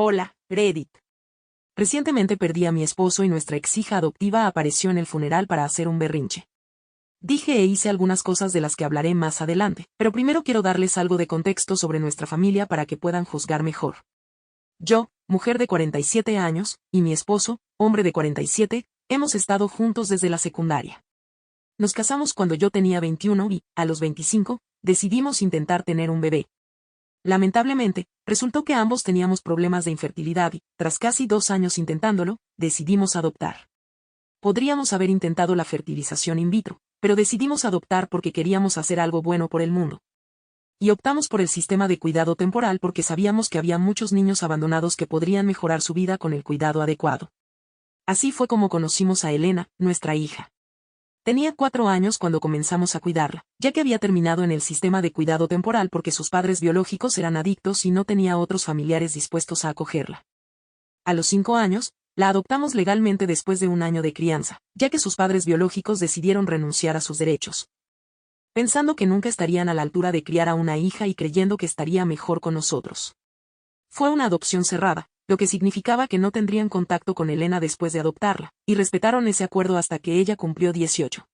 Hola, Reddit. Recientemente perdí a mi esposo y nuestra ex hija adoptiva apareció en el funeral para hacer un berrinche. Dije e hice algunas cosas de las que hablaré más adelante, pero primero quiero darles algo de contexto sobre nuestra familia para que puedan juzgar mejor. Yo, mujer de 47 años, y mi esposo, hombre de 47, hemos estado juntos desde la secundaria. Nos casamos cuando yo tenía 21 y, a los 25, decidimos intentar tener un bebé. Lamentablemente, resultó que ambos teníamos problemas de infertilidad y, tras casi 2 años intentándolo, decidimos adoptar. Podríamos haber intentado la fertilización in vitro, pero decidimos adoptar porque queríamos hacer algo bueno por el mundo. Y optamos por el sistema de cuidado temporal porque sabíamos que había muchos niños abandonados que podrían mejorar su vida con el cuidado adecuado. Así fue como conocimos a Elena, nuestra hija. Tenía 4 años cuando comenzamos a cuidarla, ya que había terminado en el sistema de cuidado temporal porque sus padres biológicos eran adictos y no tenía otros familiares dispuestos a acogerla. A los 5 años, la adoptamos legalmente después de 1 año de crianza, ya que sus padres biológicos decidieron renunciar a sus derechos. Pensando que nunca estarían a la altura de criar a una hija y creyendo que estaría mejor con nosotros. Fue una adopción cerrada, lo que significaba que no tendrían contacto con Elena después de adoptarla, y respetaron ese acuerdo hasta que ella cumplió 18.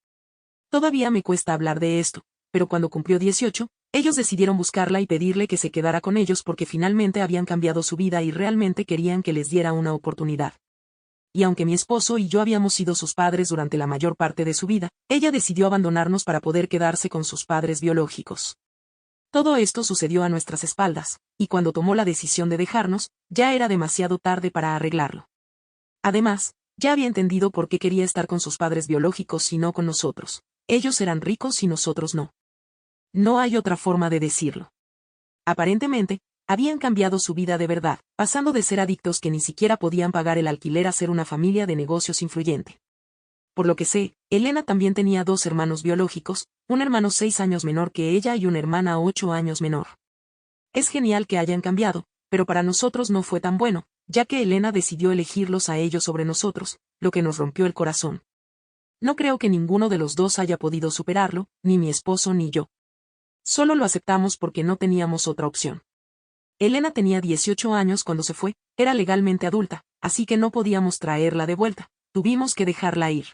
Todavía me cuesta hablar de esto, pero cuando cumplió 18, ellos decidieron buscarla y pedirle que se quedara con ellos porque finalmente habían cambiado su vida y realmente querían que les diera una oportunidad. Y aunque mi esposo y yo habíamos sido sus padres durante la mayor parte de su vida, ella decidió abandonarnos para poder quedarse con sus padres biológicos. Todo esto sucedió a nuestras espaldas, y cuando tomó la decisión de dejarnos, ya era demasiado tarde para arreglarlo. Además, ya había entendido por qué quería estar con sus padres biológicos y no con nosotros. Ellos eran ricos y nosotros no. No hay otra forma de decirlo. Aparentemente, habían cambiado su vida de verdad, pasando de ser adictos que ni siquiera podían pagar el alquiler a ser una familia de negocios influyente. Por lo que sé, Elena también tenía 2 hermanos biológicos, un hermano 6 años menor que ella y una hermana 8 años menor. Es genial que hayan cambiado, pero para nosotros no fue tan bueno, ya que Elena decidió elegirlos a ellos sobre nosotros, lo que nos rompió el corazón. No creo que ninguno de los dos haya podido superarlo, ni mi esposo ni yo. Solo lo aceptamos porque no teníamos otra opción. Elena tenía 18 años cuando se fue, era legalmente adulta, así que no podíamos traerla de vuelta, tuvimos que dejarla ir.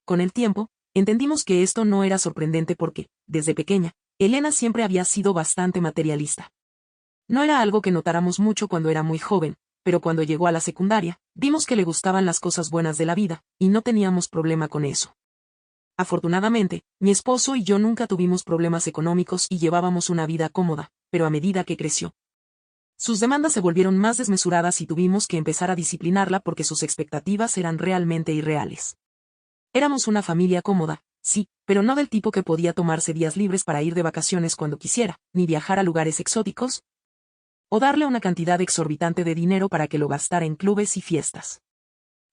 Con el tiempo, entendimos que esto no era sorprendente porque, desde pequeña, Elena siempre había sido bastante materialista. No era algo que notáramos mucho cuando era muy joven, pero cuando llegó a la secundaria, vimos que le gustaban las cosas buenas de la vida, y no teníamos problema con eso. Afortunadamente, mi esposo y yo nunca tuvimos problemas económicos y llevábamos una vida cómoda, pero a medida que creció, sus demandas se volvieron más desmesuradas y tuvimos que empezar a disciplinarla porque sus expectativas eran realmente irreales. Éramos una familia cómoda, sí, pero no del tipo que podía tomarse días libres para ir de vacaciones cuando quisiera, ni viajar a lugares exóticos, o darle una cantidad exorbitante de dinero para que lo gastara en clubes y fiestas.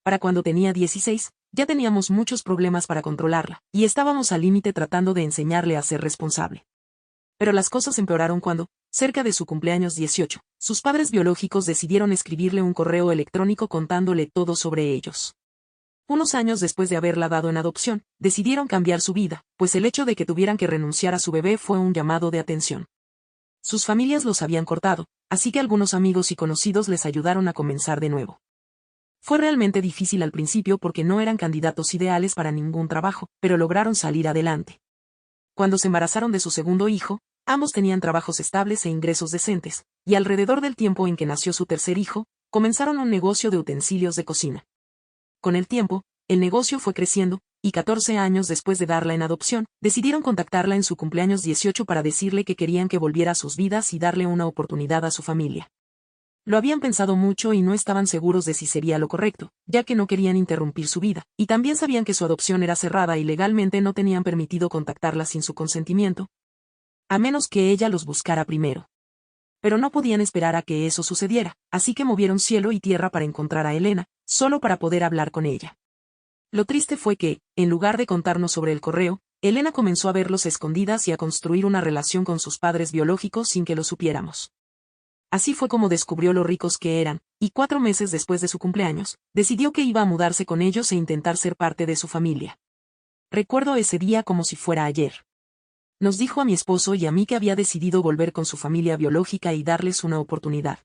Para cuando tenía 16, ya teníamos muchos problemas para controlarla, y estábamos al límite tratando de enseñarle a ser responsable. Pero las cosas empeoraron cuando, cerca de su cumpleaños 18, sus padres biológicos decidieron escribirle un correo electrónico contándole todo sobre ellos. Unos años después de haberla dado en adopción, decidieron cambiar su vida, pues el hecho de que tuvieran que renunciar a su bebé fue un llamado de atención. Sus familias los habían cortado, así que algunos amigos y conocidos les ayudaron a comenzar de nuevo. Fue realmente difícil al principio porque no eran candidatos ideales para ningún trabajo, pero lograron salir adelante. Cuando se embarazaron de su segundo hijo, ambos tenían trabajos estables e ingresos decentes, y alrededor del tiempo en que nació su tercer hijo, comenzaron un negocio de utensilios de cocina. Con el tiempo, el negocio fue creciendo, y 14 años después de darla en adopción, decidieron contactarla en su cumpleaños 18 para decirle que querían que volviera a sus vidas y darle una oportunidad a su familia. Lo habían pensado mucho y no estaban seguros de si sería lo correcto, ya que no querían interrumpir su vida, y también sabían que su adopción era cerrada y legalmente no tenían permitido contactarla sin su consentimiento, a menos que ella los buscara primero. Pero no podían esperar a que eso sucediera, así que movieron cielo y tierra para encontrar a Elena, solo para poder hablar con ella. Lo triste fue que, en lugar de contarnos sobre el correo, Elena comenzó a verlos escondidas y a construir una relación con sus padres biológicos sin que lo supiéramos. Así fue como descubrió lo ricos que eran, y 4 meses después de su cumpleaños, decidió que iba a mudarse con ellos e intentar ser parte de su familia. Recuerdo ese día como si fuera ayer. Nos dijo a mi esposo y a mí que había decidido volver con su familia biológica y darles una oportunidad.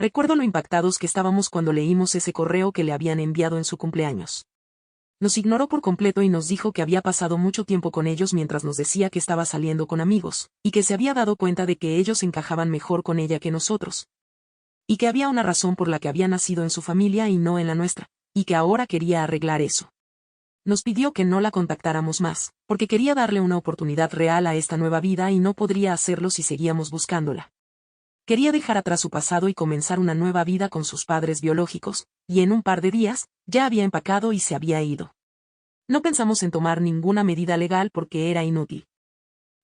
Recuerdo lo impactados que estábamos cuando leímos ese correo que le habían enviado en su cumpleaños. Nos ignoró por completo y nos dijo que había pasado mucho tiempo con ellos mientras nos decía que estaba saliendo con amigos, y que se había dado cuenta de que ellos encajaban mejor con ella que nosotros. Y que había una razón por la que había nacido en su familia y no en la nuestra, y que ahora quería arreglar eso. Nos pidió que no la contactáramos más, porque quería darle una oportunidad real a esta nueva vida y no podría hacerlo si seguíamos buscándola. Quería dejar atrás su pasado y comenzar una nueva vida con sus padres biológicos, y en un par de días, ya había empacado y se había ido. No pensamos en tomar ninguna medida legal porque era inútil.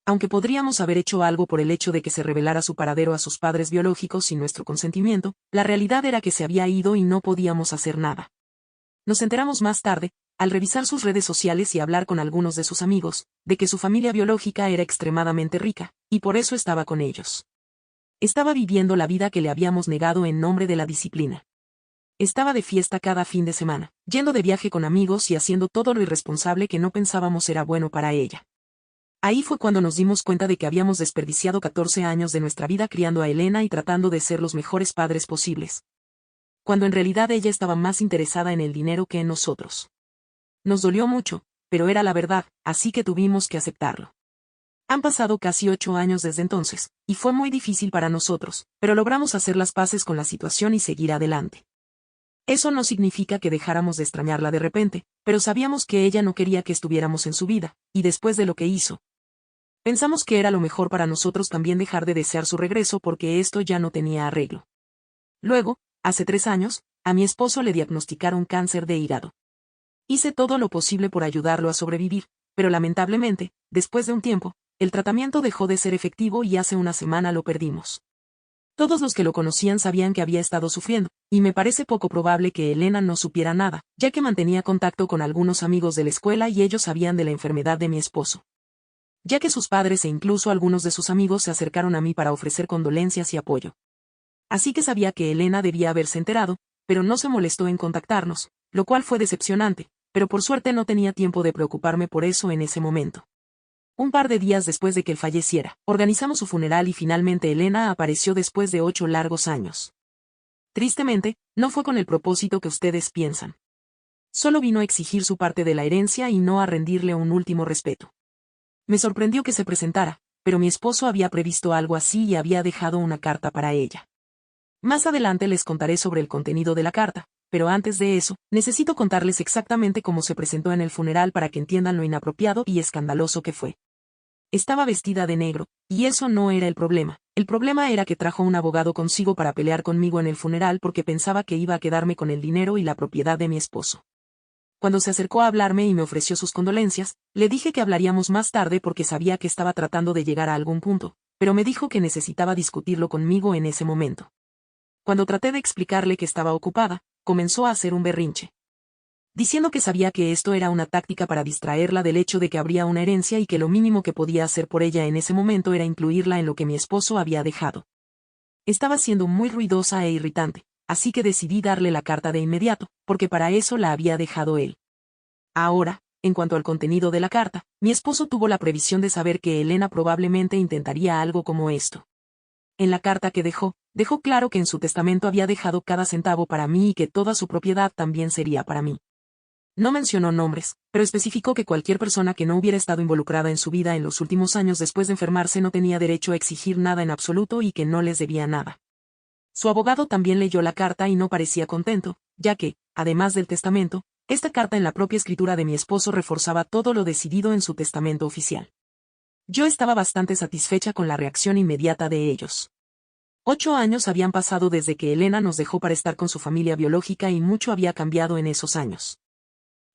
Aunque podríamos haber hecho algo por el hecho de que se revelara su paradero a sus padres biológicos sin nuestro consentimiento, la realidad era que se había ido y no podíamos hacer nada. Nos enteramos más tarde, al revisar sus redes sociales y hablar con algunos de sus amigos, de que su familia biológica era extremadamente rica, y por eso estaba con ellos. Estaba viviendo la vida que le habíamos negado en nombre de la disciplina. Estaba de fiesta cada fin de semana, yendo de viaje con amigos y haciendo todo lo irresponsable que no pensábamos era bueno para ella. Ahí fue cuando nos dimos cuenta de que habíamos desperdiciado 14 años de nuestra vida criando a Elena y tratando de ser los mejores padres posibles. Cuando en realidad ella estaba más interesada en el dinero que en nosotros. Nos dolió mucho, pero era la verdad, así que tuvimos que aceptarlo. Han pasado casi 8 años desde entonces, y fue muy difícil para nosotros, pero logramos hacer las paces con la situación y seguir adelante. Eso no significa que dejáramos de extrañarla de repente, pero sabíamos que ella no quería que estuviéramos en su vida, y después de lo que hizo, pensamos que era lo mejor para nosotros también dejar de desear su regreso porque esto ya no tenía arreglo. Luego, hace 3 años, a mi esposo le diagnosticaron cáncer de hígado. Hice todo lo posible por ayudarlo a sobrevivir, pero lamentablemente, después de un tiempo, el tratamiento dejó de ser efectivo y hace una semana lo perdimos. Todos los que lo conocían sabían que había estado sufriendo, y me parece poco probable que Elena no supiera nada, ya que mantenía contacto con algunos amigos de la escuela y ellos sabían de la enfermedad de mi esposo. Ya que sus padres e incluso algunos de sus amigos se acercaron a mí para ofrecer condolencias y apoyo. Así que sabía que Elena debía haberse enterado, pero no se molestó en contactarnos, lo cual fue decepcionante, pero por suerte no tenía tiempo de preocuparme por eso en ese momento. Un par de días después de que él falleciera, organizamos su funeral y finalmente Elena apareció después de 8 largos años. Tristemente, no fue con el propósito que ustedes piensan. Solo vino a exigir su parte de la herencia y no a rendirle un último respeto. Me sorprendió que se presentara, pero mi esposo había previsto algo así y había dejado una carta para ella. Más adelante les contaré sobre el contenido de la carta, pero antes de eso, necesito contarles exactamente cómo se presentó en el funeral para que entiendan lo inapropiado y escandaloso que fue. Estaba vestida de negro, y eso no era el problema era que trajo un abogado consigo para pelear conmigo en el funeral porque pensaba que iba a quedarme con el dinero y la propiedad de mi esposo. Cuando se acercó a hablarme y me ofreció sus condolencias, le dije que hablaríamos más tarde porque sabía que estaba tratando de llegar a algún punto, pero me dijo que necesitaba discutirlo conmigo en ese momento. Cuando traté de explicarle que estaba ocupada, comenzó a hacer un berrinche. Diciendo que sabía que esto era una táctica para distraerla del hecho de que habría una herencia y que lo mínimo que podía hacer por ella en ese momento era incluirla en lo que mi esposo había dejado. Estaba siendo muy ruidosa e irritante, así que decidí darle la carta de inmediato, porque para eso la había dejado él. Ahora, en cuanto al contenido de la carta, mi esposo tuvo la previsión de saber que Elena probablemente intentaría algo como esto. En la carta que dejó claro que en su testamento había dejado cada centavo para mí y que toda su propiedad también sería para mí. No mencionó nombres, pero especificó que cualquier persona que no hubiera estado involucrada en su vida en los últimos años después de enfermarse no tenía derecho a exigir nada en absoluto y que no les debía nada. Su abogado también leyó la carta y no parecía contento, ya que, además del testamento, esta carta en la propia escritura de mi esposo reforzaba todo lo decidido en su testamento oficial. Yo estaba bastante satisfecha con la reacción inmediata de ellos. 8 años habían pasado desde que Elena nos dejó para estar con su familia biológica y mucho había cambiado en esos años.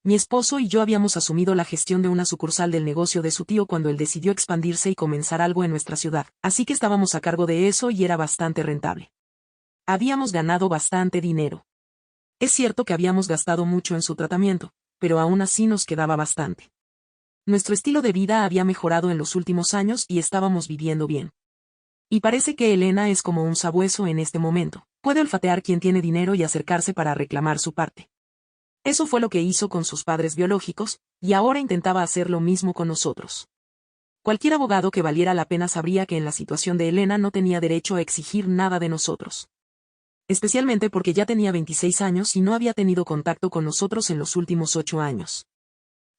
Mi esposo y yo habíamos asumido la gestión de una sucursal del negocio de su tío cuando él decidió expandirse y comenzar algo en nuestra ciudad, así que estábamos a cargo de eso y era bastante rentable. Habíamos ganado bastante dinero. Es cierto que habíamos gastado mucho en su tratamiento, pero aún así nos quedaba bastante. Nuestro estilo de vida había mejorado en los últimos años y estábamos viviendo bien. Y parece que Elena es como un sabueso en este momento, puede olfatear quién tiene dinero y acercarse para reclamar su parte. Eso fue lo que hizo con sus padres biológicos, y ahora intentaba hacer lo mismo con nosotros. Cualquier abogado que valiera la pena sabría que en la situación de Elena no tenía derecho a exigir nada de nosotros. especialmente porque ya tenía 26 años y no había tenido contacto con nosotros en los últimos 8 años.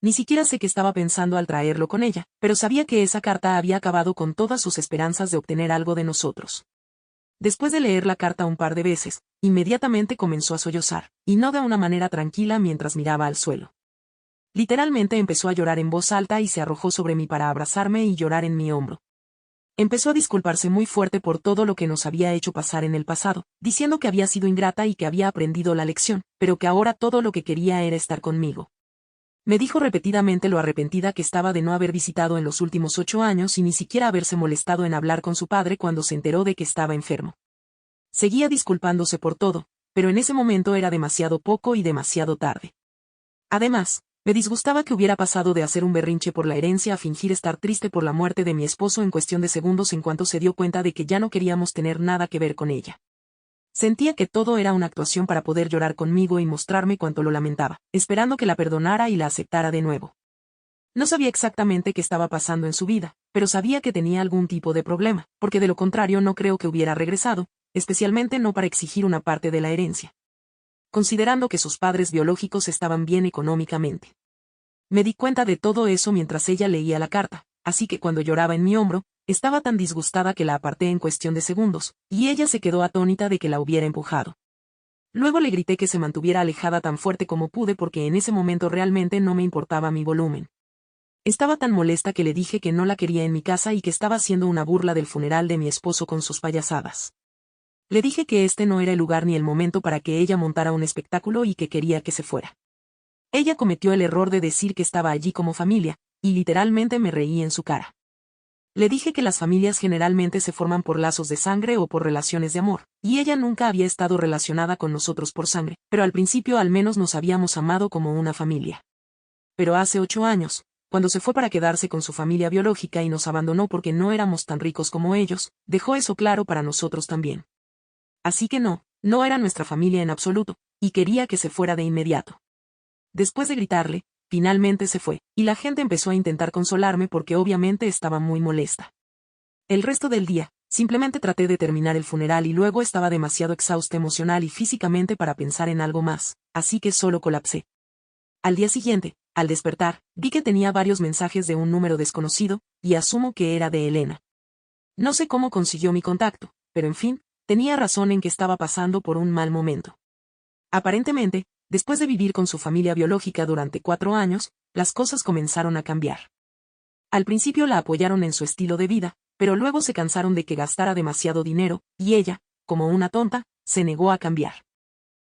Ni siquiera sé qué estaba pensando al traerlo con ella, pero sabía que esa carta había acabado con todas sus esperanzas de obtener algo de nosotros. Después de leer la carta un par de veces, inmediatamente comenzó a sollozar, y no de una manera tranquila mientras miraba al suelo. Literalmente empezó a llorar en voz alta y se arrojó sobre mí para abrazarme y llorar en mi hombro. Empezó a disculparse muy fuerte por todo lo que nos había hecho pasar en el pasado, diciendo que había sido ingrata y que había aprendido la lección, pero que ahora todo lo que quería era estar conmigo. Me dijo repetidamente lo arrepentida que estaba de no haber visitado en los últimos 8 años y ni siquiera haberse molestado en hablar con su padre cuando se enteró de que estaba enfermo. Seguía disculpándose por todo, pero en ese momento era demasiado poco y demasiado tarde. Además, me disgustaba que hubiera pasado de hacer un berrinche por la herencia a fingir estar triste por la muerte de mi esposo en cuestión de segundos en cuanto se dio cuenta de que ya no queríamos tener nada que ver con ella. Sentía que todo era una actuación para poder llorar conmigo y mostrarme cuánto lo lamentaba, esperando que la perdonara y la aceptara de nuevo. No sabía exactamente qué estaba pasando en su vida, pero sabía que tenía algún tipo de problema, porque de lo contrario no creo que hubiera regresado, especialmente no para exigir una parte de la herencia. Considerando que sus padres biológicos estaban bien económicamente. Me di cuenta de todo eso mientras ella leía la carta, así que cuando lloraba en mi hombro, estaba tan disgustada que la aparté en cuestión de segundos, y ella se quedó atónita de que la hubiera empujado. Luego le grité que se mantuviera alejada tan fuerte como pude porque en ese momento realmente no me importaba mi volumen. Estaba tan molesta que le dije que no la quería en mi casa y que estaba haciendo una burla del funeral de mi esposo con sus payasadas. Le dije que este no era el lugar ni el momento para que ella montara un espectáculo y que quería que se fuera. Ella cometió el error de decir que estaba allí como familia, y literalmente me reí en su cara. Le dije que las familias generalmente se forman por lazos de sangre o por relaciones de amor, y ella nunca había estado relacionada con nosotros por sangre, pero al principio al menos nos habíamos amado como una familia. Pero hace 8 años, cuando se fue para quedarse con su familia biológica y nos abandonó porque no éramos tan ricos como ellos, dejó eso claro para nosotros también. Así que no era nuestra familia en absoluto, y quería que se fuera de inmediato. Después de gritarle, finalmente se fue, y la gente empezó a intentar consolarme porque obviamente estaba muy molesta. El resto del día, simplemente traté de terminar el funeral y luego estaba demasiado exhausta emocional y físicamente para pensar en algo más, así que solo colapsé. Al día siguiente, al despertar, vi que tenía varios mensajes de un número desconocido, y asumo que era de Elena. No sé cómo consiguió mi contacto, pero en fin, tenía razón en que estaba pasando por un mal momento. Aparentemente, después de vivir con su familia biológica durante 4 años, las cosas comenzaron a cambiar. Al principio la apoyaron en su estilo de vida, pero luego se cansaron de que gastara demasiado dinero, y ella, como una tonta, se negó a cambiar.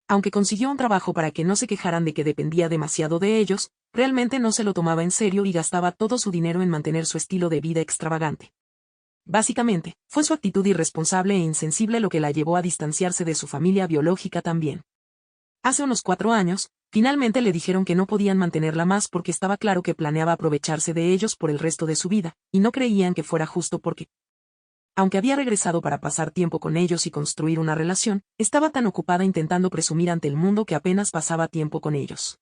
Aunque consiguió un trabajo para que no se quejaran de que dependía demasiado de ellos, realmente no se lo tomaba en serio y gastaba todo su dinero en mantener su estilo de vida extravagante. Básicamente, fue su actitud irresponsable e insensible lo que la llevó a distanciarse de su familia biológica también. Hace unos 4 años, finalmente le dijeron que no podían mantenerla más porque estaba claro que planeaba aprovecharse de ellos por el resto de su vida, y no creían que fuera justo porque, aunque había regresado para pasar tiempo con ellos y construir una relación, estaba tan ocupada intentando presumir ante el mundo que apenas pasaba tiempo con ellos.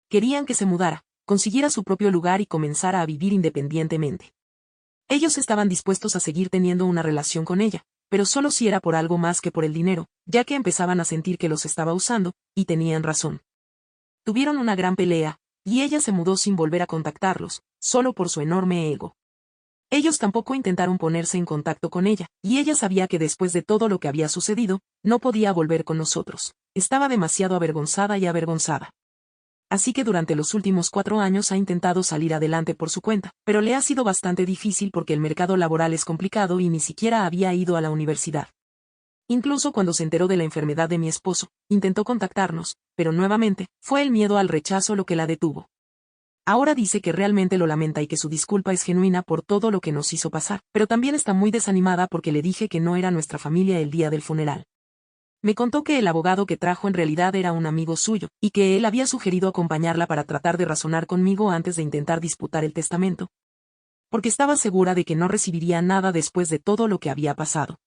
Querían que se mudara, consiguiera su propio lugar y comenzara a vivir independientemente. Ellos estaban dispuestos a seguir teniendo una relación con ella, pero solo si era por algo más que por el dinero, ya que empezaban a sentir que los estaba usando, y tenían razón. Tuvieron una gran pelea, y ella se mudó sin volver a contactarlos, solo por su enorme ego. Ellos tampoco intentaron ponerse en contacto con ella, y ella sabía que después de todo lo que había sucedido, no podía volver con nosotros. Estaba demasiado avergonzada y avergonzada. Así que durante los últimos 4 años ha intentado salir adelante por su cuenta, pero le ha sido bastante difícil porque el mercado laboral es complicado y ni siquiera había ido a la universidad. Incluso cuando se enteró de la enfermedad de mi esposo, intentó contactarnos, pero nuevamente, fue el miedo al rechazo lo que la detuvo. Ahora dice que realmente lo lamenta y que su disculpa es genuina por todo lo que nos hizo pasar, pero también está muy desanimada porque le dije que no era nuestra familia el día del funeral. Me contó que el abogado que trajo en realidad era un amigo suyo, y que él había sugerido acompañarla para tratar de razonar conmigo antes de intentar disputar el testamento. Porque estaba segura de que no recibiría nada después de todo lo que había pasado.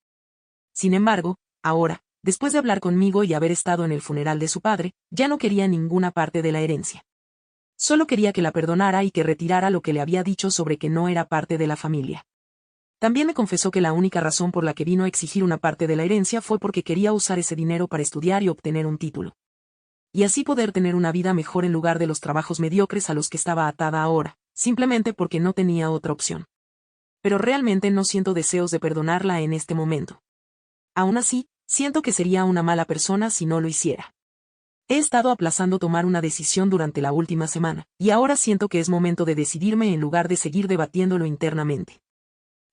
Sin embargo, ahora, después de hablar conmigo y haber estado en el funeral de su padre, ya no quería ninguna parte de la herencia. Solo quería que la perdonara y que retirara lo que le había dicho sobre que no era parte de la familia. También me confesó que la única razón por la que vino a exigir una parte de la herencia fue porque quería usar ese dinero para estudiar y obtener un título. Y así poder tener una vida mejor en lugar de los trabajos mediocres a los que estaba atada ahora, simplemente porque no tenía otra opción. Pero realmente no siento deseos de perdonarla en este momento. Aún así, siento que sería una mala persona si no lo hiciera. He estado aplazando tomar una decisión durante la última semana, y ahora siento que es momento de decidirme en lugar de seguir debatiéndolo internamente.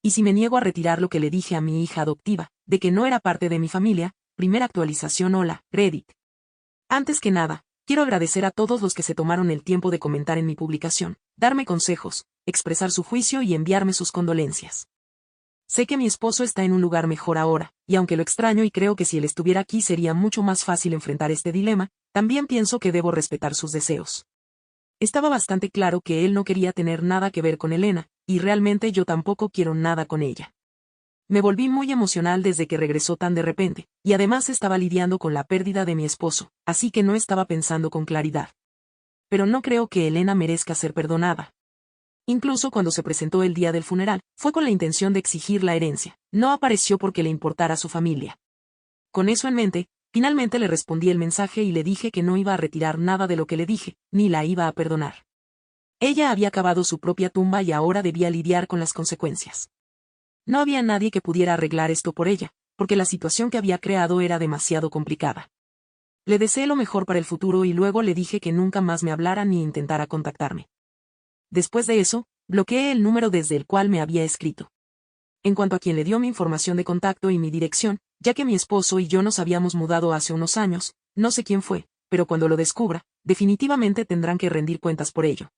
Y si me niego a retirar lo que le dije a mi hija adoptiva, de que no era parte de mi familia, primera actualización hola, Reddit. Antes que nada, quiero agradecer a todos los que se tomaron el tiempo de comentar en mi publicación, darme consejos, expresar su juicio y enviarme sus condolencias. Sé que mi esposo está en un lugar mejor ahora, y aunque lo extraño y creo que si él estuviera aquí sería mucho más fácil enfrentar este dilema, también pienso que debo respetar sus deseos. Estaba bastante claro que él no quería tener nada que ver con Elena, y realmente yo tampoco quiero nada con ella. Me volví muy emocional desde que regresó tan de repente, y además estaba lidiando con la pérdida de mi esposo, así que no estaba pensando con claridad. Pero no creo que Elena merezca ser perdonada. Incluso cuando se presentó el día del funeral, fue con la intención de exigir la herencia, no apareció porque le importara su familia. Con eso en mente, finalmente le respondí el mensaje y le dije que no iba a retirar nada de lo que le dije, ni la iba a perdonar. Ella había cavado su propia tumba y ahora debía lidiar con las consecuencias. No había nadie que pudiera arreglar esto por ella, porque la situación que había creado era demasiado complicada. Le deseé lo mejor para el futuro y luego le dije que nunca más me hablara ni intentara contactarme. Después de eso, bloqueé el número desde el cual me había escrito. En cuanto a quien le dio mi información de contacto y mi dirección, ya que mi esposo y yo nos habíamos mudado hace unos años, no sé quién fue, pero cuando lo descubra, definitivamente tendrán que rendir cuentas por ello.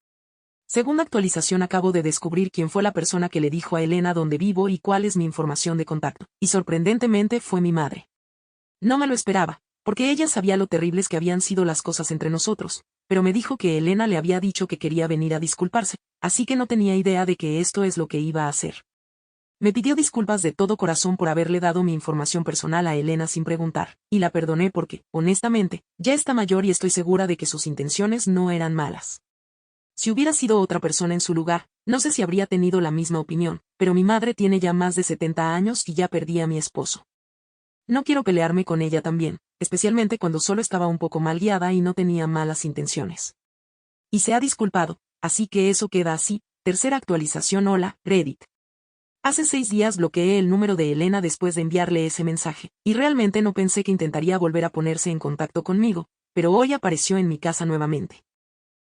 Según actualización acabo de descubrir quién fue la persona que le dijo a Elena dónde vivo y cuál es mi información de contacto, y sorprendentemente fue mi madre. No me lo esperaba, porque ella sabía lo terribles que habían sido las cosas entre nosotros, pero me dijo que Elena le había dicho que quería venir a disculparse, así que no tenía idea de que esto es lo que iba a hacer. Me pidió disculpas de todo corazón por haberle dado mi información personal a Elena sin preguntar, y la perdoné porque, honestamente, ya está mayor y estoy segura de que sus intenciones no eran malas. Si hubiera sido otra persona en su lugar, no sé si habría tenido la misma opinión, pero mi madre tiene ya más de 70 años y ya perdí a mi esposo. No quiero pelearme con ella también, especialmente cuando solo estaba un poco mal guiada y no tenía malas intenciones. Y se ha disculpado, así que eso queda así. Tercera actualización hola, Reddit. Hace 6 días bloqueé el número de Elena después de enviarle ese mensaje, y realmente no pensé que intentaría volver a ponerse en contacto conmigo, pero hoy apareció en mi casa nuevamente.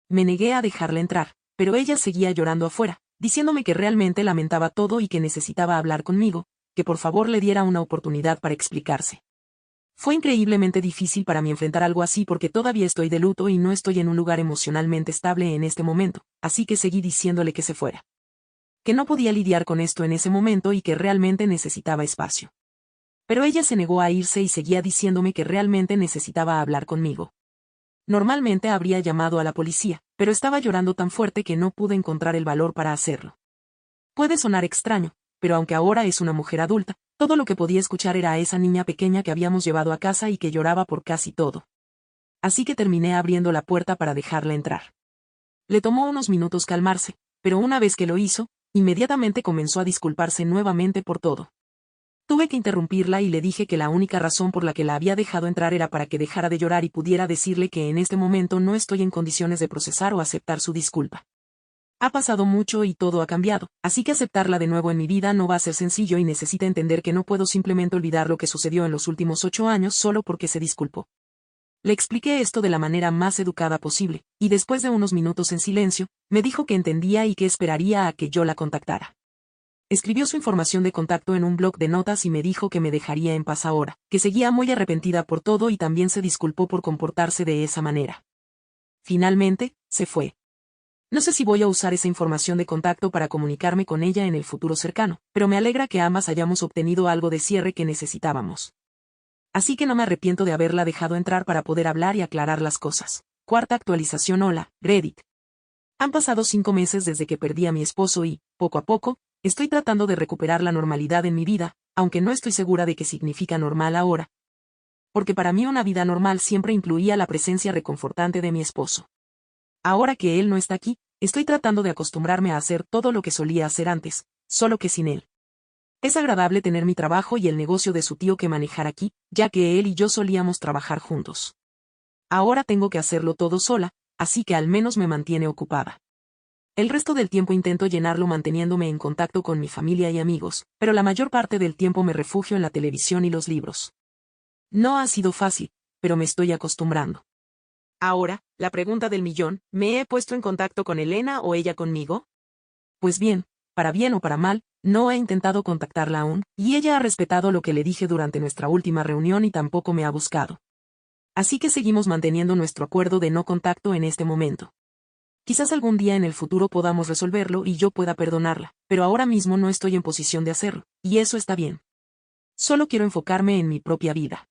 Me negué a dejarla entrar, pero ella seguía llorando afuera, diciéndome que realmente lamentaba todo y que necesitaba hablar conmigo, que por favor le diera una oportunidad para explicarse. Fue increíblemente difícil para mí enfrentar algo así porque todavía estoy de luto y no estoy en un lugar emocionalmente estable en este momento, así que seguí diciéndole que se fuera. Que no podía lidiar con esto en ese momento y que realmente necesitaba espacio. Pero ella se negó a irse y seguía diciéndome que realmente necesitaba hablar conmigo. Normalmente habría llamado a la policía, pero estaba llorando tan fuerte que no pude encontrar el valor para hacerlo. Puede sonar extraño, pero aunque ahora es una mujer adulta, todo lo que podía escuchar era a esa niña pequeña que habíamos llevado a casa y que lloraba por casi todo. Así que terminé abriendo la puerta para dejarla entrar. Le tomó unos minutos calmarse, pero una vez que lo hizo, inmediatamente comenzó a disculparse nuevamente por todo. Tuve que interrumpirla y le dije que la única razón por la que la había dejado entrar era para que dejara de llorar y pudiera decirle que en este momento no estoy en condiciones de procesar o aceptar su disculpa. Ha pasado mucho y todo ha cambiado, así que aceptarla de nuevo en mi vida no va a ser sencillo y necesita entender que no puedo simplemente olvidar lo que sucedió en los últimos 8 años solo porque se disculpó. Le expliqué esto de la manera más educada posible, y después de unos minutos en silencio, me dijo que entendía y que esperaría a que yo la contactara. Escribió su información de contacto en un bloc de notas y me dijo que me dejaría en paz ahora, que seguía muy arrepentida por todo y también se disculpó por comportarse de esa manera. Finalmente, se fue. No sé si voy a usar esa información de contacto para comunicarme con ella en el futuro cercano, pero me alegra que ambas hayamos obtenido algo de cierre que necesitábamos. Así que no me arrepiento de haberla dejado entrar para poder hablar y aclarar las cosas. Cuarta actualización hola, Reddit. Han pasado 5 meses desde que perdí a mi esposo y, poco a poco, estoy tratando de recuperar la normalidad en mi vida, aunque no estoy segura de qué significa normal ahora. Porque para mí una vida normal siempre incluía la presencia reconfortante de mi esposo. Ahora que él no está aquí, estoy tratando de acostumbrarme a hacer todo lo que solía hacer antes, solo que sin él. Es agradable tener mi trabajo y el negocio de su tío que manejar aquí, ya que él y yo solíamos trabajar juntos. Ahora tengo que hacerlo todo sola, así que al menos me mantiene ocupada. El resto del tiempo intento llenarlo manteniéndome en contacto con mi familia y amigos, pero la mayor parte del tiempo me refugio en la televisión y los libros. No ha sido fácil, pero me estoy acostumbrando. Ahora, la pregunta del millón, ¿me he puesto en contacto con Elena o ella conmigo? Pues bien o para mal, no he intentado contactarla aún, y ella ha respetado lo que le dije durante nuestra última reunión y tampoco me ha buscado. Así que seguimos manteniendo nuestro acuerdo de no contacto en este momento. Quizás algún día en el futuro podamos resolverlo y yo pueda perdonarla, pero ahora mismo no estoy en posición de hacerlo, y eso está bien. Solo quiero enfocarme en mi propia vida.